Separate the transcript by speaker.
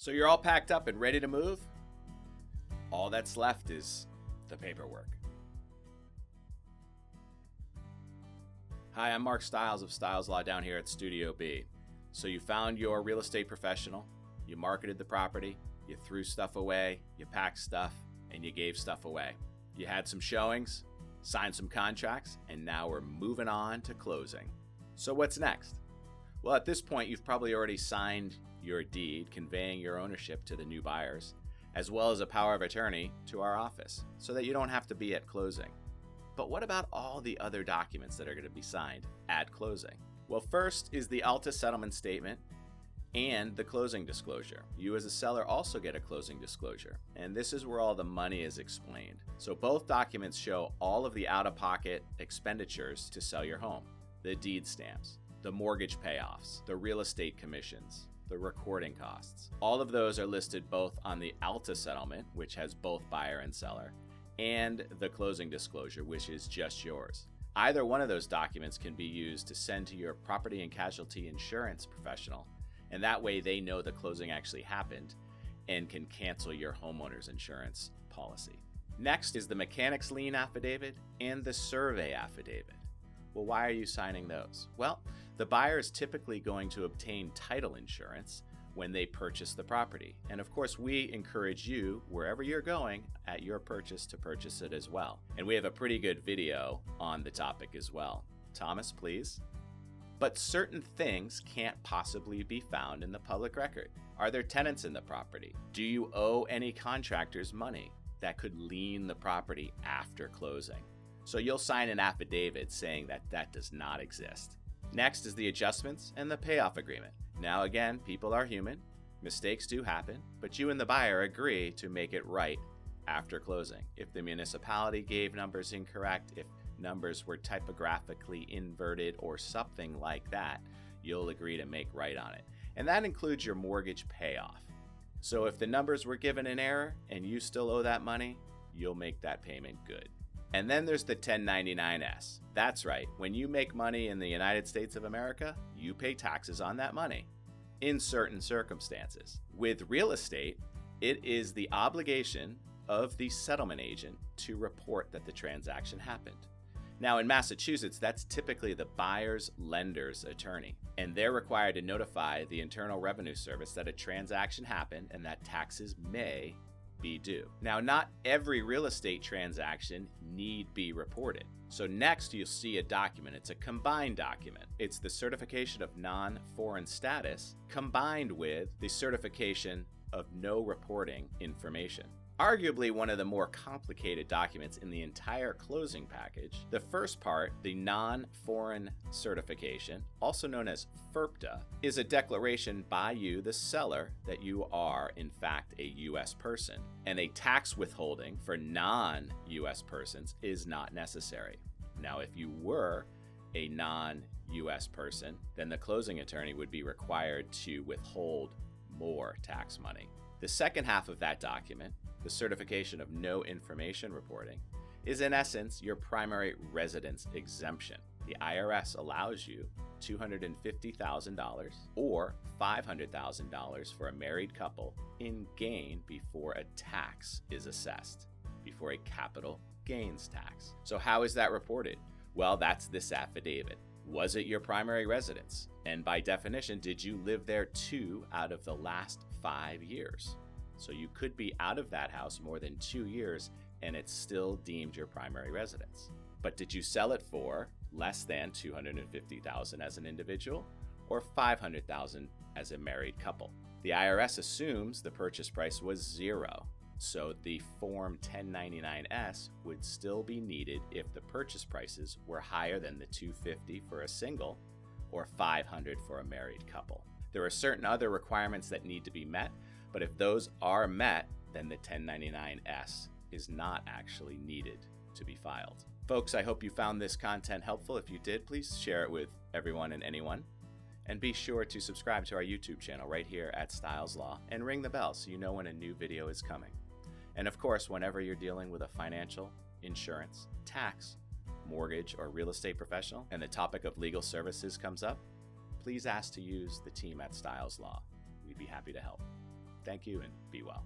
Speaker 1: So you're all packed up and ready to move? All that's left is the paperwork. Hi, I'm Mark Stiles of Stiles Law down here at Studio B. So you found your real estate professional, you marketed the property, you threw stuff away, you packed stuff, and you gave stuff away. You had some showings, signed some contracts, and now we're moving on to closing. So what's next? Well, at this point, you've probably already signed your deed conveying your ownership to the new buyers, as well as a power of attorney to our office, so that you don't have to be at closing. But what about all the other documents that are going to be signed at closing? Well, first is the Alta settlement statement and the closing disclosure. You as a seller also get a closing disclosure, and this is where all the money is explained. So both documents show all of the out-of-pocket expenditures to sell your home, the deed stamps, the mortgage payoffs, the real estate commissions, the recording costs. All of those are listed both on the Alta settlement, which has both buyer and seller, and the closing disclosure, which is just yours. Either one of those documents can be used to send to your property and casualty insurance professional, and that way they know the closing actually happened and can cancel your homeowner's insurance policy. Next is the mechanic's lien affidavit and the survey affidavit. Well, why are you signing those? Well, the buyer is typically going to obtain title insurance when they purchase the property. And of course, we encourage you, wherever you're going at your purchase, to purchase it as well. And we have a pretty good video on the topic as well. Thomas, please. But certain things can't possibly be found in the public record. Are there tenants in the property? Do you owe any contractors money that could lien the property after closing? So you'll sign an affidavit saying that that does not exist. Next is the adjustments and the payoff agreement. Now again, people are human, mistakes do happen, but you and the buyer agree to make it right after closing. If the municipality gave numbers incorrect, if numbers were typographically inverted or something like that, you'll agree to make right on it. And that includes your mortgage payoff. So if the numbers were given in error and you still owe that money, you'll make that payment good. And then there's the 1099-S. That's right, when you make money in the United States of America, you pay taxes on that money in certain circumstances. With real estate, it is the obligation of the settlement agent to report that the transaction happened. Now in Massachusetts, that's typically the buyer's lender's attorney, and they're required to notify the Internal Revenue Service that a transaction happened and that taxes may be due. Now, not every real estate transaction need be reported. So next you'll see a document. It's a combined document. It's the certification of non-foreign status combined with the certification of no reporting information. Arguably one of the more complicated documents in the entire closing package. The first part, the non-foreign certification, also known as FIRPTA, is a declaration by you, the seller, that you are in fact a U.S. person, and a tax withholding for non-U.S. persons is not necessary. Now, if you were a non-U.S. person, then the closing attorney would be required to withhold more tax money. The second half of that document, the certification of no information reporting, is in essence your primary residence exemption. The IRS allows you $250,000 or $500,000 for a married couple in gain before a tax is assessed, before a capital gains tax. So how is that reported? Well, that's this affidavit. Was it your primary residence? And by definition, did you live there 2 out of the last 5 years? So you could be out of that house more than 2 years and it's still deemed your primary residence. But did you sell it for less than $250,000 as an individual or $500,000 as a married couple? The IRS assumes the purchase price was 0. So the Form 1099-S would still be needed if the purchase prices were higher than the $250,000 for a single or $500,000 for a married couple. There are certain other requirements that need to be met, but if those are met, then the 1099-S is not actually needed to be filed. Folks, I hope you found this content helpful. If you did, please share it with everyone and anyone. And be sure to subscribe to our YouTube channel right here at Stiles Law and ring the bell so you know when a new video is coming. And of course, whenever you're dealing with a financial, insurance, tax, mortgage, or real estate professional and the topic of legal services comes up, please ask to use the team at Stiles Law. We'd be happy to help. Thank you and be well.